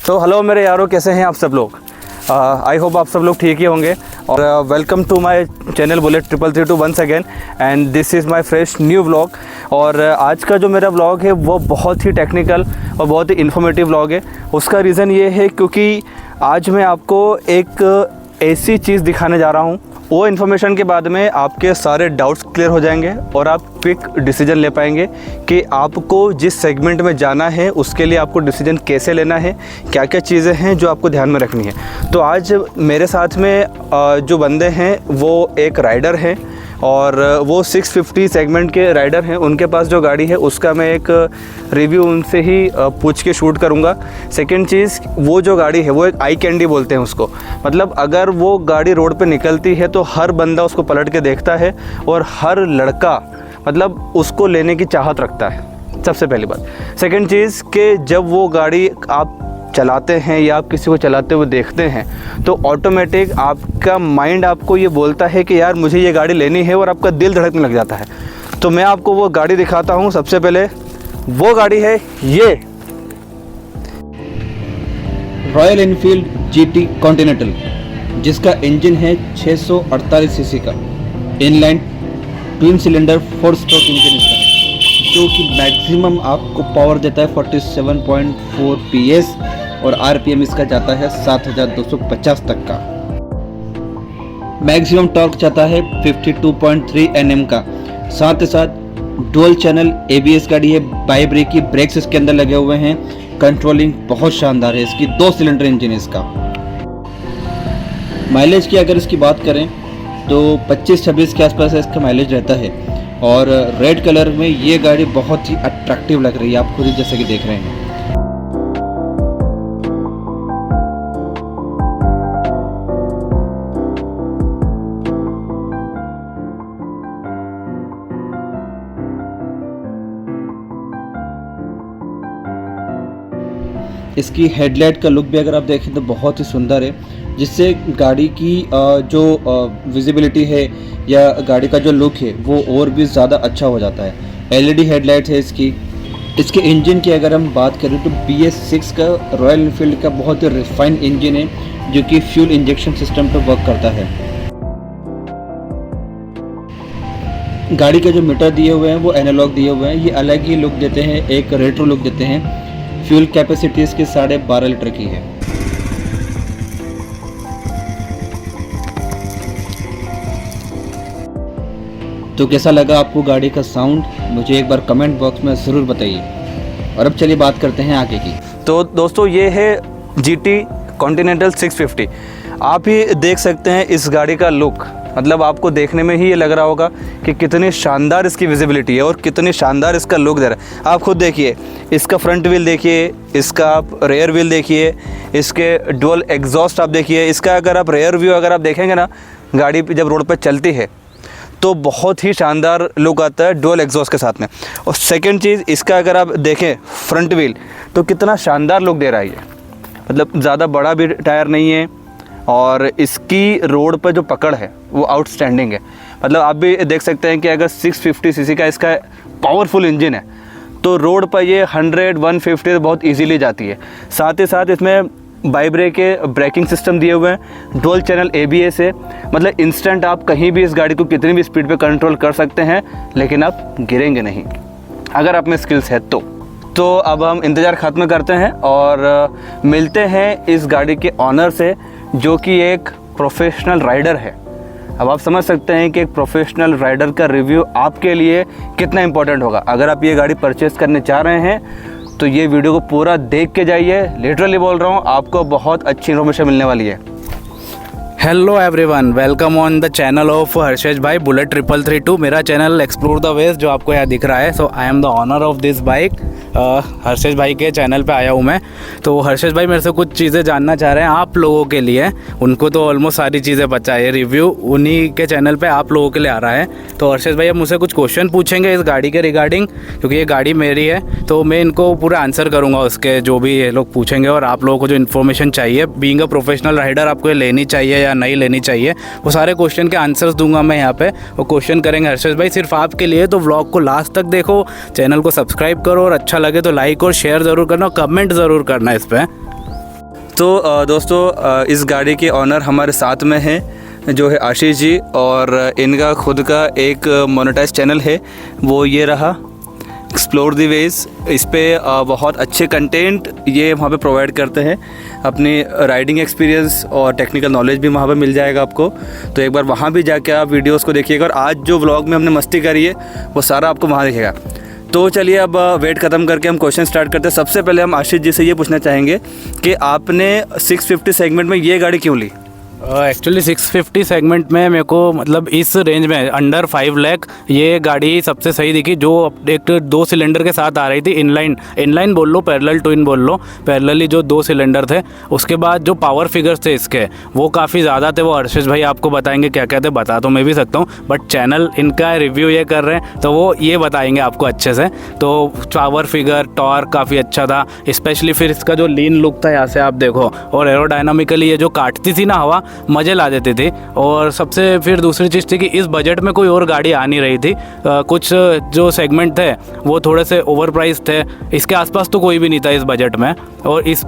तो हेलो मेरे यारों, कैसे हैं आप सब लोग। आई होप आप सब लोग ठीक ही होंगे। और welcome to my channel Bullet 332 once again, and this is my fresh new vlog. और आज का जो मेरा व्लॉग है वो बहुत ही टेक्निकल और बहुत ही इन्फॉर्मेटिव व्लॉग है। उसका रीज़न ये है क्योंकि आज मैं आपको एक ऐसी चीज़ दिखाने जा रहा हूँ, वो इन्फॉर्मेशन के बाद में आपके सारे डाउट्स क्लियर हो जाएंगे और आप क्विक डिसीजन ले पाएंगे कि आपको जिस सेगमेंट में जाना है उसके लिए आपको डिसीजन कैसे लेना है, क्या क्या चीज़ें हैं जो आपको ध्यान में रखनी है। तो आज मेरे साथ में जो बंदे हैं वो एक राइडर हैं और वो 650 सेगमेंट के राइडर हैं। उनके पास जो गाड़ी है उसका मैं एक रिव्यू उनसे ही पूछ के शूट करूँगा। सेकंड चीज़, वो जो गाड़ी है वो एक आई कैंडी बोलते हैं उसको, मतलब अगर वो गाड़ी रोड पे निकलती है तो हर बंदा उसको पलट के देखता है और हर लड़का मतलब उसको लेने की चाहत रखता है, सबसे पहली बात। सेकंड चीज़ कि जब वो गाड़ी आप चलाते हैं या आप किसी को चलाते हुए देखते हैं तो ऑटोमेटिक आपका माइंड आपको ये बोलता है कि यार मुझे ये गाड़ी लेनी है और आपका दिल धड़कने लग जाता है। तो मैं आपको वो गाड़ी दिखाता हूँ। सबसे पहले वो गाड़ी है ये रॉयल एनफील्ड GT कॉन्टिनेंटल, जिसका इंजन है 648 सीसी का inline twin cylinder 4 stroke engine इसका है, जो कि मैक्सिमम आपको पावर देता है 47.4 PS और RPM इसका जाता है 7250 तक का। मैक्सिमम टॉर्क जाता है 52.3 Nm का। साथ ही साथ डुअल चैनल ABS गाड़ी है, बाई ब्रेक की ब्रेक्स इसके अंदर लगे हुए हैं। कंट्रोलिंग बहुत शानदार है इसकी, 2 सिलेंडर इंजन है इसका। माइलेज की अगर इसकी बात करें तो 25-26 के आसपास इसका माइलेज रहता है। और रेड कलर में ये गाड़ी बहुत ही अट्रैक्टिव लग रही है, आप खुद ही जैसे कि देख रहे हैं। इसकी हेडलाइट का लुक भी अगर आप देखें तो बहुत ही सुंदर है, जिससे गाड़ी की जो विजिबिलिटी है या गाड़ी का जो लुक है वो और भी ज़्यादा अच्छा हो जाता है। LED हेडलाइट है इसकी। इसके इंजन की अगर हम बात करें तो BS6 का रॉयल एनफील्ड का बहुत ही रिफाइंड इंजन है, जो कि फ्यूल इंजेक्शन सिस्टम पर वर्क करता है। गाड़ी के जो मीटर दिए हुए हैं वो एनालॉग दिए हुए हैं, ये अलग ही लुक देते हैं, एक रेट्रो लुक देते हैं। फ्यूल कैपेसिटी इसकी 12.5 लीटर की है। तो कैसा लगा आपको गाड़ी का साउंड, मुझे एक बार कमेंट बॉक्स में ज़रूर बताइए। और अब चलिए बात करते हैं आगे की। तो दोस्तों ये है GT कॉन्टिनेंटल 650। आप ही देख सकते हैं इस गाड़ी का लुक, मतलब आपको देखने में ही ये लग रहा होगा कि कितनी शानदार इसकी विजिबिलिटी है और कितनी शानदार इसका लुक दे रहा है। आप खुद देखिए, इसका फ्रंट व्हील देखिए, इसका आप रेयर व्हील देखिए, इसके डुअल एग्जॉस्ट आप देखिए। इसका अगर आप रेयर व्यू अगर आप देखेंगे ना, गाड़ी जब रोड पर चलती है तो बहुत ही शानदार लुक आता है डुअल एग्जॉस्ट के साथ में। और सेकंड चीज़, इसका अगर आप देखें फ्रंट व्हील तो कितना शानदार लुक दे रहा है ये, मतलब ज़्यादा बड़ा भी टायर नहीं है और इसकी रोड पर जो पकड़ है वो आउटस्टैंडिंग है। मतलब आप भी देख सकते हैं कि अगर 650 सीसी का इसका पावरफुल इंजन है तो रोड पर ये 100-150 बहुत इजीली जाती है। साथ ही साथ इसमें बाई ब्रेक के ब्रेकिंग सिस्टम दिए हुए हैं, डुअल चैनल ABS है, मतलब इंस्टेंट आप कहीं भी इस गाड़ी को कितनी भी स्पीड पे कंट्रोल कर सकते हैं, लेकिन आप गिरेंगे नहीं अगर आप में स्किल्स है तो अब हम इंतज़ार ख़त्म करते हैं और मिलते हैं इस गाड़ी के ऑनर से, जो कि एक प्रोफेशनल राइडर है। अब आप समझ सकते हैं कि एक प्रोफेशनल राइडर का रिव्यू आपके लिए कितना इंपॉर्टेंट होगा। अगर आप ये गाड़ी परचेज़ करने चाह रहे हैं तो ये वीडियो को पूरा देख के जाइए। लिटरली बोल रहा हूँ, आपको बहुत अच्छी इन्फॉर्मेशन मिलने वाली है। Hello everyone, welcome on the channel of Harshesh भाई बुलेट 332। मेरा चैनल एक्सप्लोर द वेस्ट जो आपको यहाँ दिख रहा है। So I am the owner of this bike. Harshesh भाई के चैनल पे आया हूँ मैं। तो हर्षेश भाई मेरे से कुछ चीज़ें जानना चाह रहे हैं आप लोगों के लिए। उनको तो ऑलमोस्ट सारी चीज़ें पता है, रिव्यू उन्हीं के चैनल पे आप लोगों के लिए आ रहा है। तो हर्षेश भाई अब मुझसे कुछ क्वेश्चन पूछेंगे इस गाड़ी के रिगार्डिंग, क्योंकि ये गाड़ी मेरी है तो मैं इनको पूरा आंसर करूँगा उसके, जो भी ये लोग पूछेंगे। और आप लोगों को जो इन्फॉर्मेशन चाहिए, बीइंग अ प्रोफेशनल राइडर, आपको ये लेनी चाहिए या नहीं लेनी चाहिए, वो सारे क्वेश्चन के आंसर्स दूंगा मैं यहाँ पे। वो क्वेश्चन करेंगे हर्षेश भाई सिर्फ आपके लिए। तो व्लॉग को लास्ट तक देखो, चैनल को सब्सक्राइब करो और अच्छा लगे तो लाइक और शेयर ज़रूर करना, कमेंट ज़रूर करना इस पर। तो दोस्तों इस गाड़ी के ऑनर हमारे साथ में हैं जो है आशीष जी, और इनका खुद का एक मोनेटाइज चैनल है, वो ये रहा एक्सप्लोर दी वेज। इस पे बहुत अच्छे कंटेंट ये वहाँ पे प्रोवाइड करते हैं, अपनी राइडिंग एक्सपीरियंस और टेक्निकल नॉलेज भी वहाँ पे मिल जाएगा आपको। तो एक बार वहाँ भी जाके आप वीडियोस को देखिएगा, और आज जो व्लॉग में हमने मस्ती करी है वो सारा आपको वहाँ दिखेगा। तो चलिए अब वेट ख़त्म करके हम क्वेश्चन स्टार्ट करते हैं। सबसे पहले हम आशीष जी से ये पूछना चाहेंगे कि आपने 650 सेगमेंट में ये गाड़ी क्यों ली? एक्चुअली 650 सेगमेंट में मेरे को मतलब इस रेंज में अंडर 5 लाख ये गाड़ी सबसे सही दिखी, जो एक 2 सिलेंडर के साथ आ रही थी। इनलाइन बोल लो, पैरेलल ट्विन बोल लो, पैरेलली जो 2 सिलेंडर थे। उसके बाद जो पावर फिगर्स थे इसके वो काफ़ी ज़्यादा थे। वो हर्षेश भाई आपको बताएंगे क्या क्या थे, बता तो मैं भी सकता हूँ, बट चैनल इनका रिव्यू ये कर रहे हैं तो वो ये बताएंगे आपको अच्छे से। तो पावर फिगर, टॉर्क काफ़ी अच्छा था, स्पेशली फिर इसका जो लीन लुक था यहाँ से आप देखो, और एरोडायनामिकली ये जो काटती थी ना हवा, मज़े ला देती थी। और सबसे फिर दूसरी चीज़ थी कि इस बजट में कोई और गाड़ी आ नहीं रही थी। कुछ जो सेगमेंट थे वो थोड़े से ओवर प्राइस थे, इसके आसपास तो कोई भी नहीं था इस बजट में, और इस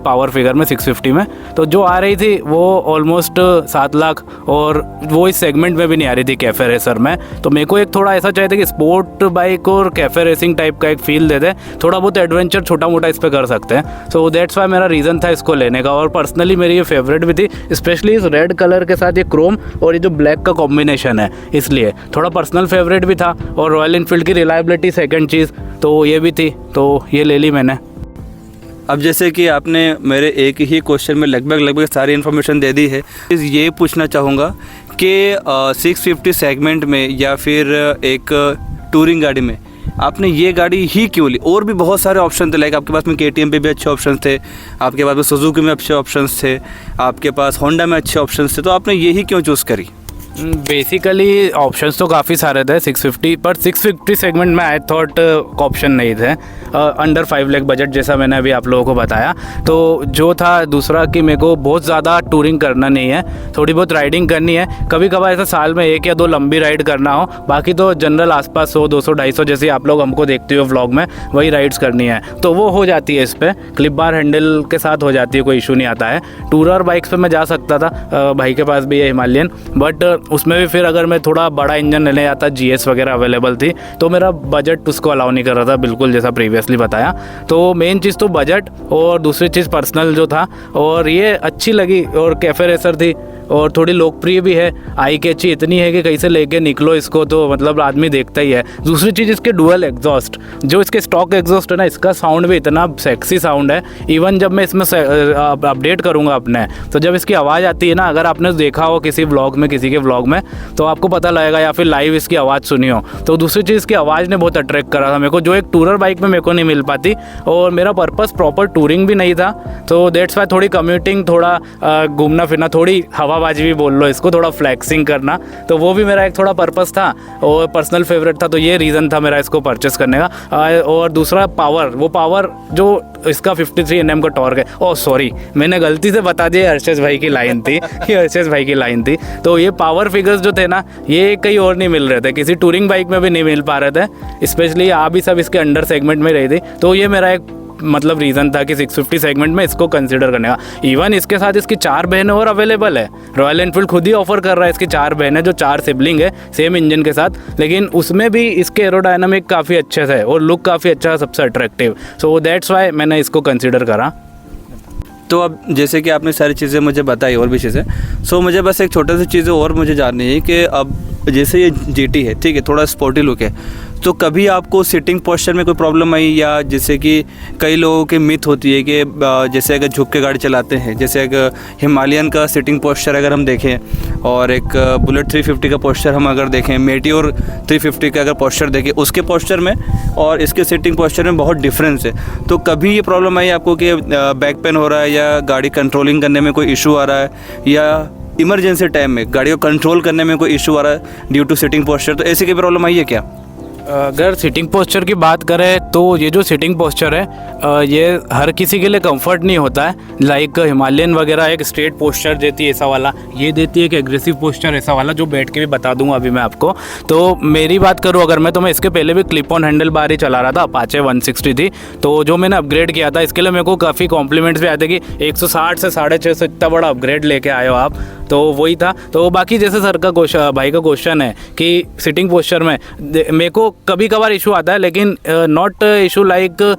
पावर फिगर में 650 में तो जो आ रही थी वो ऑलमोस्ट 7 लाख, और वो इस सेगमेंट में भी नहीं आ रही थी कैफ़े रेसर में। तो मेरे को एक थोड़ा ऐसा चाहिए था कि स्पोर्ट बाइक और कैफ़े रेसिंग टाइप का एक फील दे दे, थोड़ा बहुत एडवेंचर छोटा मोटा इस पर कर सकते हैं। सो दैट्स वाई मेरा रीज़न था इसको लेने का, और पर्सनली मेरी ये फेवरेट भी थी, स्पेशली इस रेड कलर के साथ ये क्रोम और ये जो ब्लैक का कॉम्बिनेशन है, इसलिए थोड़ा पर्सनल फेवरेट भी था। और रॉयल इनफील्ड की रिलायबिलिटी सेकंड चीज़ तो ये भी थी, तो ये ले ली मैंने। अब जैसे कि आपने मेरे एक ही क्वेश्चन में लगभग सारी इन्फॉर्मेशन दे दी है, ये पूछना चाहूँगा कि 650 सेगमेंट में या फिर एक टूरिंग गाड़ी में आपने ये गाड़ी ही क्यों ली? और भी बहुत सारे ऑप्शन थे, लाइक आपके पास में KTM पे भी अच्छे ऑप्शन थे, आपके पास में सुजुकी में अच्छे ऑप्शंस थे, आपके पास होंडा में अच्छे ऑप्शंस थे, तो आपने यही क्यों चूज़ करी? बेसिकली ऑप्शंस तो काफ़ी सारे थे 650, पर 650 सेगमेंट में आई थॉट ऑप्शन नहीं थे। अंडर 5 लाख बजट जैसा मैंने अभी आप लोगों को बताया, तो जो था दूसरा कि मेरे को बहुत ज़्यादा टूरिंग करना नहीं है, थोड़ी बहुत राइडिंग करनी है, कभी कभार ऐसा साल में 1 या 2 लंबी राइड करना हो, बाकी तो जनरल आसपास 100, 200, 250 जैसे आप लोग हमको देखते हो व्लॉग में वही राइड्स करनी है, तो वो हो जाती है। इस पर क्लिप बार हैंडल के साथ हो जाती है, कोई इशू नहीं आता है। टूरर बाइक्स पर मैं जा सकता था, भाई के पास भी है हिमालयन, बट उसमें भी फिर अगर मैं थोड़ा बड़ा इंजन लेने जाता, GS वगैरह अवेलेबल थी, तो मेरा बजट उसको अलाउ नहीं कर रहा था बिल्कुल, जैसा प्रीवियसली बताया। तो मेन चीज़ तो बजट, और दूसरी चीज़ पर्सनल जो था, और ये अच्छी लगी, और कैफ़े रेसर थी, और थोड़ी लोकप्रिय भी है, आई कैची इतनी है कि कहीं से लेके निकलो इसको तो मतलब आदमी देखता ही है। दूसरी चीज़ इसके डुअल एग्जॉस्ट, जो इसके स्टॉक एग्जॉस्ट है ना, इसका साउंड भी इतना सेक्सी साउंड है। इवन जब मैं इसमें अपडेट करूँगा अपने, तो जब इसकी आवाज़ आती है ना, अगर आपने देखा हो किसी व्लॉग में, किसी के व्लॉग में, तो आपको पता लगेगा, या फिर लाइव इसकी आवाज़ सुनी हो, तो दूसरी चीज़ इसकी आवाज़ ने बहुत अट्रैक्ट करा था मेरे को, जो एक टूरर बाइक में मेरे को नहीं मिल पाती। और मेरा पर्पस प्रॉपर टूरिंग भी नहीं था, तो दैट्स वाई थोड़ी कम्यूटिंग, थोड़ा घूमना फिरना, थोड़ी हवाबाजी भी बोल लो इसको, थोड़ा फ्लैक्सिंग करना, तो वो भी मेरा एक थोड़ा पर्पस था और पर्सनल फेवरेट था, तो ये रीज़न था मेरा इसको परचेस करने का। और दूसरा पावर, वो पावर जो इसका 53 Nm का टॉर्क है। ओह सॉरी, मैंने गलती से बता दिया, हर्षेश भाई की लाइन थी ये हर्षेश भाई की लाइन थी। तो ये पावर फिगर्स जो थे ना, ये कहीं और नहीं मिल रहे थे, किसी टूरिंग बाइक में भी नहीं मिल पा रहे थे, स्पेशली आ भी सब इसके अंडर सेगमेंट में रही थी। तो ये मेरा एक मतलब रीज़न था कि 650 सेगमेंट में इसको कंसिडर करने का। इवन इसके साथ इसकी 4 बहनें और अवेलेबल है, रॉयल एनफील्ड खुद ही ऑफर कर रहा है इसकी 4 बहनें, जो 4 सिबलिंग है सेम इंजन के साथ, लेकिन उसमें भी इसके एरोडायनामिक काफ़ी अच्छे थे और लुक काफ़ी अच्छा, सबसे अट्रैक्टिव। सो दैट्स वाई मैंने इसको कंसिडर करा। तो अब जैसे कि आपने सारी चीज़ें मुझे बताई और भी चीज़ें, सो मुझे बस एक छोटा सी चीज़ें और मुझे जाननी है कि अब जैसे ये GT है, ठीक है, थोड़ा स्पोर्टी लुक है, तो कभी आपको सिटिंग पोस्चर में कोई प्रॉब्लम आई? या जैसे कि कई लोगों की मिथ होती है कि जैसे अगर झुक के गाड़ी चलाते हैं, जैसे अगर हिमालयन का सिटिंग पोस्चर अगर हम देखें और एक बुलेट 350 का पोस्चर हम अगर देखें, मेटियोर 350 का अगर पोस्चर देखें, उसके पोस्चर में और इसके सिटिंग पोस्चर में बहुत डिफरेंस है। तो कभी ये प्रॉब्लम आई आपको कि बैक पेन हो रहा है, या गाड़ी कंट्रोलिंग करने में कोई इशू आ रहा है, या इमरजेंसी टाइम में गाड़ी को कंट्रोल करने में कोई इशू आ रहा है ड्यू टू सिटिंग पोस्चर, तो ऐसी कोई प्रॉब्लम आई है क्या? अगर सिटिंग पोस्चर की बात करें तो ये जो सिटिंग पोस्चर है ये हर किसी के लिए कंफर्ट नहीं होता है। लाइक हिमालयन वगैरह एक स्ट्रेट पोस्चर देती है ऐसा वाला, ये देती है एक एग्रेसिव पोस्चर ऐसा वाला, जो बैठ के भी बता दूंगा अभी मैं आपको। तो मेरी बात करूँ अगर मैं, तो मैं इसके पहले भी क्लिप ऑन हैंडल बार ही चला रहा था, अपाचे 160 थी। तो जो मैंने अपग्रेड किया था इसके लिए मेरे को काफ़ी कॉम्प्लीमेंट्स भी आए थे कि 160 से 650 इतना बड़ा अपग्रेड लेके आए हो आप, तो वही था। तो बाकी जैसे सर का क्वेश्चन, भाई का क्वेश्चन है कि सिटिंग पोस्चर में मेरे को कभी कभार इशू आता है, लेकिन नॉट इशू लाइक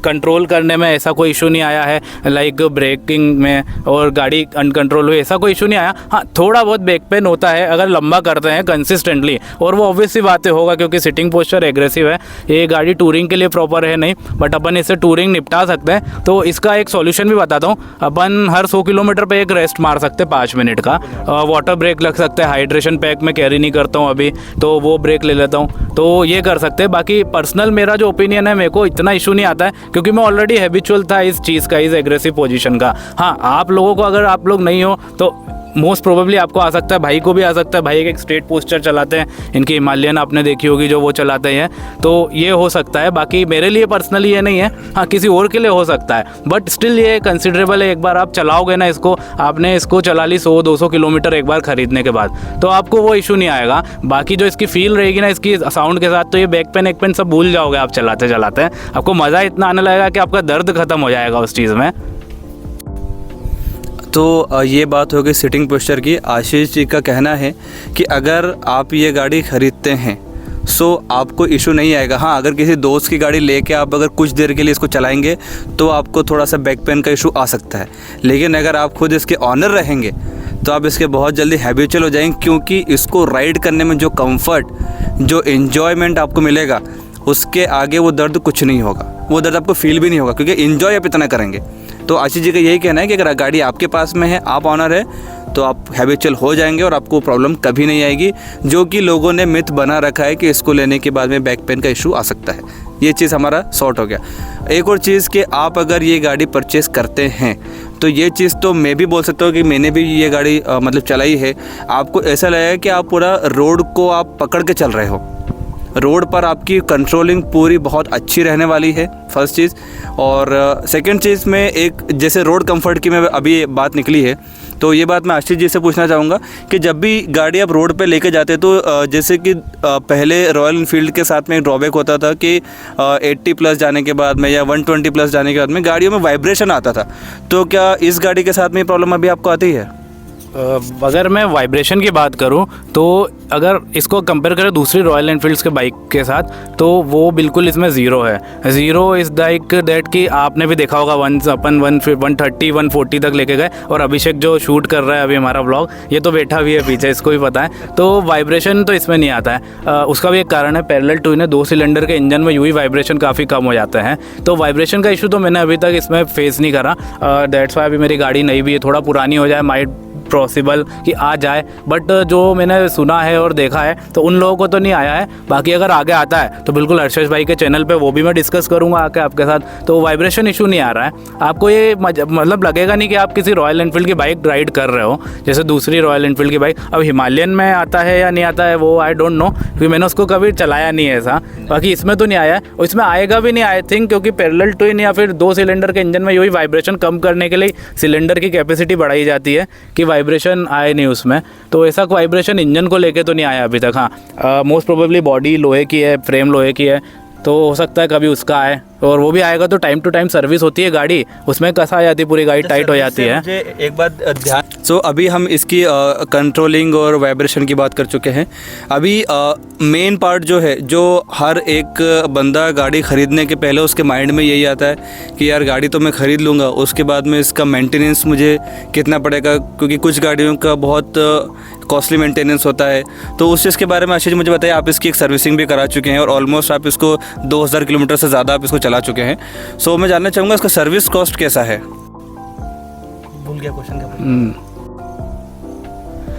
कंट्रोल करने में ऐसा कोई इशू नहीं आया है, लाइक ब्रेकिंग में और गाड़ी अनकंट्रोल हुई ऐसा कोई इशू नहीं आया। हाँ, थोड़ा बहुत बैक पेन होता है अगर लंबा करते हैं कंसिस्टेंटली, और वो ऑब्वियस सी बातें होगा क्योंकि सिटिंग पोस्चर एग्रेसिव है। ये गाड़ी टूरिंग के लिए प्रॉपर है नहीं, बट अपन इससे टूरिंग निपटा सकते हैं। तो इसका एक सॉल्यूशन भी बताता हूँ। अपन हर 100 किलोमीटर पे एक रेस्ट मार सकते हैं 5 मिनट का, वाटर ब्रेक लग सकता है, हाइड्रेशन पैक में कैरी नहीं करता हूँ अभी, तो वो ब्रेक ले लेता हूँ, तो ये कर सकते हैं। बाकी पर्सनल मेरा जो ओपिनियन है, मेरे को इतना इशू नहीं आता है क्योंकि मैं ऑलरेडी हैबिचुअल था इस चीज़ का, इस एग्रेसिव पोजीशन का। हाँ, आप लोगों को अगर आप लोग नहीं हो तो मोस्ट प्रोबेबली आपको आ सकता है, भाई को भी आ सकता है। भाई एक स्ट्रेट पोस्चर चलाते हैं, इनकी हिमालयन आपने देखी होगी जो वो चलाते हैं, तो ये हो सकता है। बाकी मेरे लिए पर्सनली ये नहीं है, हाँ किसी और के लिए हो सकता है, बट स्टिल ये कंसिडरेबल है। एक बार आप चलाओगे ना इसको, आपने इसको चला ली 100-200 किलोमीटर एक बार ख़रीदने के बाद, तो आपको वो इशू नहीं आएगा। बाकी जो इसकी फील रहेगी ना इसकी साउंड के साथ, तो ये बैक पेन एक पेन सब भूल जाओगे आप चलाते चलाते। आपको मज़ा इतना आने लगेगा कि आपका दर्द ख़त्म हो जाएगा उस चीज़ में। तो ये बात हो गई सिटिंग पोस्चर की। आशीष जी का कहना है कि अगर आप ये गाड़ी ख़रीदते हैं सो आपको इशू नहीं आएगा। हाँ, अगर किसी दोस्त की गाड़ी लेके आप अगर कुछ देर के लिए इसको चलाएंगे तो आपको थोड़ा सा बैक पेन का इशू आ सकता है, लेकिन अगर आप खुद इसके ऑनर रहेंगे तो आप इसके बहुत जल्दी हैबिचुअल हो जाएंगे, क्योंकि इसको राइड करने में जो कंफर्ट, जो एन्जॉयमेंट आपको मिलेगा, उसके आगे वो दर्द कुछ नहीं होगा। वो दर्द आपको फील भी नहीं होगा क्योंकि इन्जॉय आप इतना करेंगे। तो आशीष जी का यही कहना है कि अगर गाड़ी आपके पास में है, आप ऑनर है, तो आप हैबिचुअल हो जाएंगे और आपको प्रॉब्लम कभी नहीं आएगी, जो कि लोगों ने मिथ बना रखा है कि इसको लेने के बाद में बैक पेन का इशू आ सकता है। ये चीज़ हमारा सॉर्ट हो गया। एक और चीज़ कि आप अगर ये गाड़ी परचेज़ करते हैं तो ये चीज़ तो मैं भी बोल सकता हूँ कि मैंने भी ये गाड़ी मतलब चलाई है। आपको ऐसा लगेगा कि आप पूरा रोड को आप पकड़ के चल रहे हो, रोड पर आपकी कंट्रोलिंग पूरी बहुत अच्छी रहने वाली है, फर्स्ट चीज़। और सेकंड चीज़ में एक जैसे रोड कंफर्ट की मैं अभी बात निकली है, तो ये बात मैं आशीष जी से पूछना चाहूँगा कि जब भी गाड़ी आप रोड पे लेके जाते तो जैसे कि पहले रॉयल एनफील्ड के साथ में एक ड्रॉबैक होता था कि 80 प्लस जाने के बाद में या 120 प्लस जाने के बाद में गाड़ियों में वाइब्रेशन आता था, तो क्या इस गाड़ी के साथ में प्रॉब्लम अभी आपको आती है? अगर मैं वाइब्रेशन की बात करूं तो अगर इसको कंपेयर करें दूसरी रॉयल एनफील्ड्स के बाइक के साथ, तो वो बिल्कुल इसमें ज़ीरो है। ज़ीरो इज़ लाइक दैट कि आपने भी देखा होगा, वंस अपन 130-140 तक लेके गए, और अभिषेक जो शूट कर रहा है अभी हमारा व्लॉग, ये तो बैठा भी है पीछे, इसको भी पता है। तो वाइब्रेशन तो इसमें नहीं आता है। उसका भी एक कारण है, पैरेलल टू इन्हें 2 सिलेंडर के इंजन में यूँ ही वाइब्रेशन काफ़ी कम हो जाते हैं। तो वाइब्रेशन का इशू तो मैंने अभी तक इसमें फेस नहीं करा। दैट्स वाई अभी मेरी गाड़ी नई भी है, थोड़ा पुरानी हो जाए माइट पॉसिबल कि आ जाए, बट जो मैंने सुना है और देखा है तो उन लोगों को तो नहीं आया है। बाकी अगर आगे आता है तो बिल्कुल हर्षेश भाई के चैनल पे वो भी मैं डिस्कस करूंगा आके आपके साथ। तो वाइब्रेशन इशू नहीं आ रहा है, आपको ये मतलब लगेगा नहीं कि आप किसी रॉयल एनफील्ड की बाइक राइड कर रहे हो जैसे दूसरी रॉयल एनफील्ड की बाइक। अब हिमालयन में आता है या नहीं आता है वो आई डोंट नो, क्योंकि मैंने उसको कभी चलाया नहीं है ऐसा। बाकी इसमें तो नहीं आया है, और इसमें आएगा भी नहीं आई थिंक, क्योंकि पैरेलल ट्विन या फिर 2 सिलेंडर के इंजन में यही वाइब्रेशन कम करने के लिए सिलेंडर की कैपेसिटी बढ़ाई जाती है कि वाइब्रेशन आए नहीं उसमें। तो ऐसा वाइब्रेशन इंजन को लेके तो नहीं आया अभी तक। हाँ, मोस्ट प्रोबेबली बॉडी लोहे की है, फ्रेम लोहे की है, तो हो सकता है कभी उसका आए, और वो भी आएगा तो टाइम टू टाइम सर्विस होती है गाड़ी, उसमें कसा आ जाती है, पूरी गाड़ी टाइट हो जाती है। मुझे एक बात ध्यान, सो अभी हम इसकी कंट्रोलिंग और वाइब्रेशन की बात कर चुके हैं। अभी मेन पार्ट जो है, जो हर एक बंदा गाड़ी ख़रीदने के पहले उसके माइंड में यही आता है कि यार गाड़ी तो मैं ख़रीद लूँगा, उसके बाद में इसका मेंटेनेंस मुझे कितना पड़ेगा, क्योंकि कुछ गाड़ियों का बहुत कॉस्टली मेंटेनेंस होता है। तो उस चीज़ के बारे में आशीष मुझे बताइए, आप इसकी एक सर्विसिंग भी करा चुके हैं और ऑलमोस्ट आप इसको 2000 किलोमीटर से ज़्यादा आप इसको चला चुके हैं। सो मैं जानना चाहूँगा इसका सर्विस कॉस्ट कैसा है? भूल गया क्वेश्चन क्या।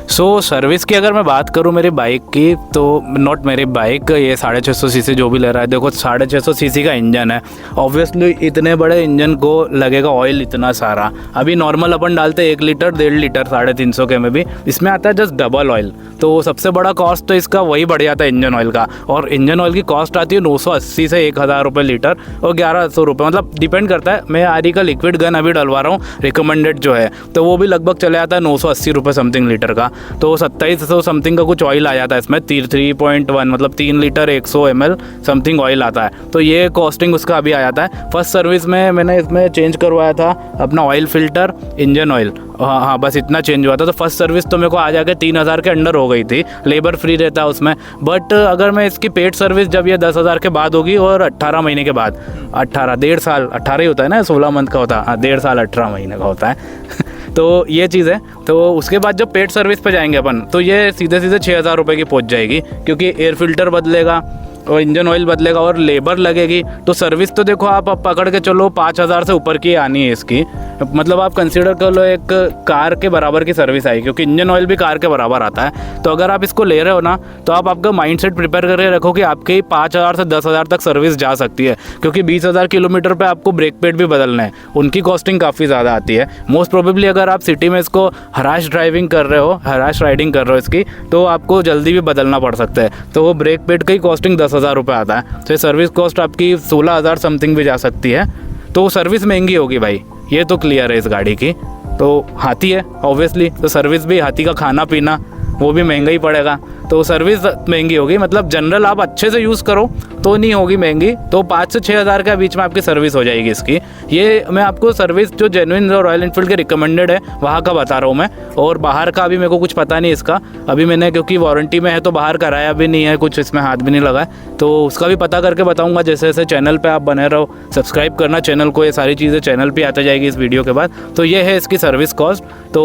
सो सर्विस की अगर मैं बात करूँ मेरी बाइक की, तो नॉट मेरी बाइक, ये 650 सीसी जो भी ले रहा है, देखो 650 सीसी का इंजन है। ऑब्वियसली इतने बड़े इंजन को लगेगा ऑयल इतना सारा। अभी नॉर्मल अपन डालते 1 लीटर 1.5 लीटर 350 के में भी, इसमें आता है जस्ट डबल ऑयल। तो सबसे बड़ा कॉस्ट तो इसका वही बढ़ जाता है इंजन ऑयल का। और इंजन ऑयल की कॉस्ट आती है 980 से 1000 रुपये लीटर और 1100 रुपये, मतलब डिपेंड करता है। मैं आरी का लिक्विड गन अभी डलवा रहा हूँ रिकमेंडेड जो है, तो वो भी लगभग चले जाता है 980 रुपये समथिंग लीटर का। तो 2700 समथिंग का कुछ ऑयल आ जाता है इसमें, 3.1 मतलब 3 लीटर 100 ml समथिंग ऑयल आता है। तो ये कॉस्टिंग उसका अभी आ जाता है। फर्स्ट सर्विस में मैंने इसमें चेंज करवाया था अपना ऑयल फिल्टर, इंजन ऑयल, हाँ बस इतना चेंज हुआ था। तो फर्स्ट सर्विस तो मेरे को आ जाकर 3000 के अंडर हो गई थी, लेबर फ्री रहता है उसमें। बट अगर मैं इसकी पेड सर्विस जब ये 10,000 के बाद होगी और 18 महीने के बाद, 1.5 साल 18 ही होता है ना, 16 मंथ का होता है, 1.5 साल 18 महीने का होता है तो ये चीज़ है। तो उसके बाद जब पेड सर्विस पे जाएंगे अपन, तो ये सीधे 6000 रुपये की पहुंच जाएगी, क्योंकि एयर फिल्टर बदलेगा और इंजन ऑयल बदलेगा और लेबर लगेगी। तो सर्विस तो देखो आप पकड़ के चलो 5000 से ऊपर की आनी है इसकी, मतलब आप कंसीडर कर लो एक कार के बराबर की सर्विस आएगी, क्योंकि इंजन ऑयल भी कार के बराबर आता है। तो अगर आप इसको ले रहे हो ना, तो आप आपका माइंडसेट प्रिपेयर करके रखो कि आपके 5000 से 10,000 तक सर्विस जा सकती है, क्योंकि 20,000 किलोमीटर पे आपको ब्रेक पैड भी बदलना है, उनकी कॉस्टिंग काफ़ी ज़्यादा आती है। मोस्ट प्रोबेबली अगर आप सिटी में इसको हराश ड्राइविंग कर रहे हो, हराश राइडिंग कर रहे हो इसकी, तो आपको जल्दी भी बदलना पड़ सकता है। तो वो ब्रेक पैड की कॉस्टिंग 10,000 रुपये आता है। तो सर्विस कॉस्ट आपकी 16,000 समथिंग भी जा सकती है। तो सर्विस महंगी होगी भाई, ये तो क्लियर है इस गाड़ी की। तो हाथी है ऑब्वियसली, तो सर्विस भी, हाथी का खाना पीना वो भी महंगा ही पड़ेगा। तो सर्विस महंगी होगी, मतलब जनरल आप अच्छे से यूज़ करो तो नहीं होगी महंगी, तो 5 से 6,000 के बीच में आपकी सर्विस हो जाएगी इसकी। ये मैं आपको सर्विस जो जेन्युइन और रॉयल एनफील्ड के रिकमेंडेड है वहाँ का बता रहा हूँ मैं। और बाहर का अभी मेरे को कुछ पता नहीं इसका, अभी मैंने क्योंकि वारंटी में है तो बाहर कराया भी नहीं है, कुछ इसमें हाथ भी नहीं लगा है, तो उसका भी पता करके बताऊँगा। जैसे जैसे चैनल पर आप बने रहो, सब्सक्राइब करना चैनल को, ये सारी चीज़ें चैनल पर आती जाएगी इस वीडियो के बाद। तो ये है इसकी सर्विस कॉस्ट। तो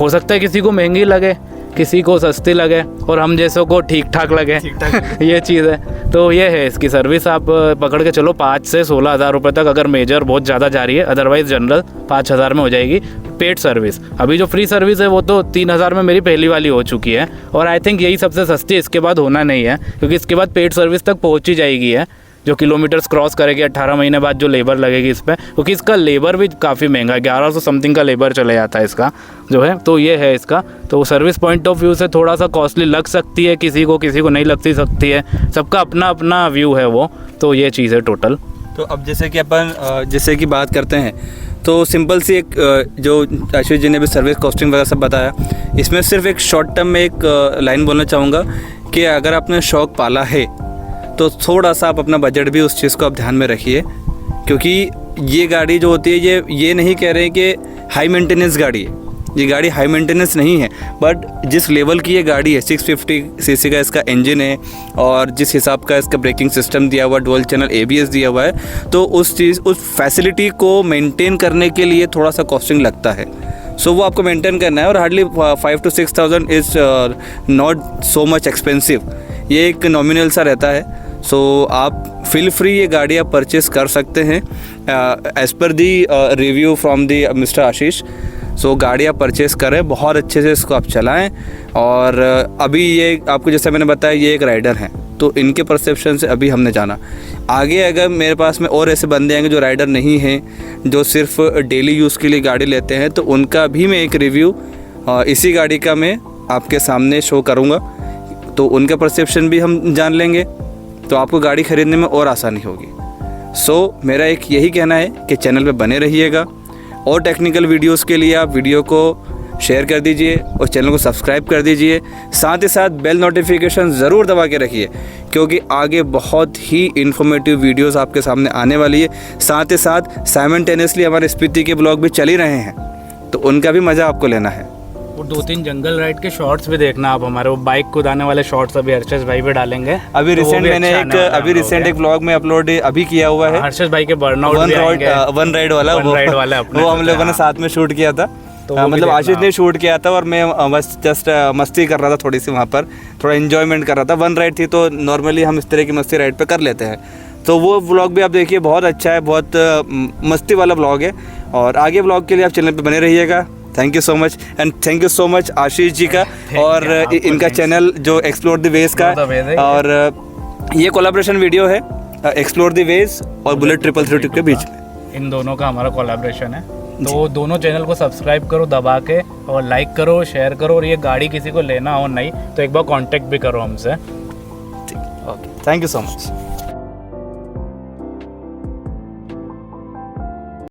हो सकता है किसी को महंगी लगे, किसी को सस्ती लगे और हम जैसों को ठीक ठाक लगे ये चीज़ है। तो ये है इसकी सर्विस, आप पकड़ के चलो 5 से 16,000 रुपये तक, अगर मेजर बहुत ज़्यादा जा रही है, अदरवाइज़ जनरल 5,000 में हो जाएगी पेड सर्विस। अभी जो फ्री सर्विस है वो तो 3,000 में मेरी पहली वाली हो चुकी है, और आई थिंक यही सबसे सस्ती, इसके बाद होना नहीं है, क्योंकि इसके बाद पेड सर्विस तक पहुँच ही जाएगी है, जो किलोमीटर्स क्रॉस करेगी 18 महीने बाद जो लेबर लगेगी इस पर, क्योंकि इसका लेबर भी काफ़ी महंगा है, 1100 समथिंग का लेबर चले जाता है इसका जो है। तो ये है इसका। तो सर्विस पॉइंट ऑफ व्यू से थोड़ा सा कॉस्टली लग सकती है किसी को नहीं लगती सकती है, सबका अपना अपना व्यू है वो। तो ये चीज़ है टोटल। तो अब जैसे कि अपन जैसे कि बात करते हैं, तो सिंपल सी एक जो आशीष जी ने भी सर्विस कॉस्टिंग वगैरह सब बताया, इसमें सिर्फ एक शॉर्ट टर्म में एक लाइन बोलना चाहूँगा कि अगर आपने शौक़ पाला है तो थोड़ा सा आप अपना बजट भी उस चीज़ को आप ध्यान में रखिए, क्योंकि ये गाड़ी जो होती है ये नहीं कह रहे हैं कि हाई मेंटेनेंस गाड़ी है, ये गाड़ी हाई मेंटेनेंस नहीं है, बट जिस लेवल की ये गाड़ी है, 650 सीसी का इसका इंजन है और जिस हिसाब का इसका ब्रेकिंग सिस्टम दिया हुआ है, डुअल चैनल ABS दिया हुआ है, तो उस फैसिलिटी को मेंटेन करने के लिए थोड़ा सा कॉस्टिंग लगता है। सो वो आपको मेंटेन करना है, और hardly 5 to 6,000 is not so much expensive, ये एक नॉमिनल सा रहता है। सो आप फील फ्री ये गाड़ी आप परचेस कर सकते हैं as per the review from the mister Ashish. So गाड़ी आप परचेस करें, बहुत अच्छे से इसको आप चलाएं। और अभी ये आपको जैसे मैंने बताया, ये एक राइडर हैं, तो इनके परसेप्शन से अभी हमने जाना। आगे अगर मेरे पास में और ऐसे बंदे आएंगे जो राइडर नहीं हैं, जो सिर्फ डेली यूज़ के लिए गाड़ी लेते हैं, तो उनका भी मैं एक रिव्यू इसी गाड़ी का मैं आपके सामने शो करूँगा, तो उनका परसेप्शन भी हम जान लेंगे, तो आपको गाड़ी ख़रीदने में और आसानी होगी। सो मेरा एक यही कहना है कि चैनल पे बने रहिएगा, और टेक्निकल वीडियोस के लिए आप वीडियो को शेयर कर दीजिए और चैनल को सब्सक्राइब कर दीजिए। साथ ही साथ बेल नोटिफिकेशन ज़रूर दबा के रखिए, क्योंकि आगे बहुत ही इन्फॉर्मेटिव वीडियोस आपके सामने आने वाली है। साथ ही साथ साइमल्टेनियसली हमारे स्पीति के ब्लॉग भी चल ही रहे हैं, तो उनका भी मज़ा आपको लेना है। और 2-3 जंगल राइड के शॉर्ट्स भी देखना आप हमारे, वो बाइक कुदाने वाले शॉर्ट्स अभी हर्षद भाई पे डालेंगे। अभी रिसेंट मैंने एक ब्लॉग में अपलोड अभी किया हुआ है, हर्षद भाई के बर्नआउट वन राइड वाला वो हम लोगों ने साथ में शूट किया था। तो मतलब आशीष ने शूट किया था और मैं बस जस्ट मस्ती कर रहा था, थोड़ी सी वहाँ पर थोड़ा एंजॉयमेंट कर रहा था। वन राइड थी, तो नॉर्मली हम इस तरह की मस्ती राइड पे कर लेते हैं, तो वो व्लॉग भी आप देखिए, बहुत अच्छा है, बहुत मस्ती वाला व्लॉग है। और आगे व्लॉग के लिए आप चैनल पे बने रहिएगा। Thank you so much and thank you so much Ashish ji का और इनका चैनल जो एक्सप्लोर द वेज का Explore the Ways है। और ये कोलैबोरेशन वीडियो है एक्सप्लोर द वेज और बुलेट 333 के बीच में। इन दोनों का हमारा कोलैबोरेशन है, तो दोनों चैनल को सब्सक्राइब करो दबा के, और लाइक करो, शेयर करो, और ये गाड़ी किसी को लेना हो नहीं तो एक बार कांटेक्ट भी करो हमसे। Okay, thank you so much.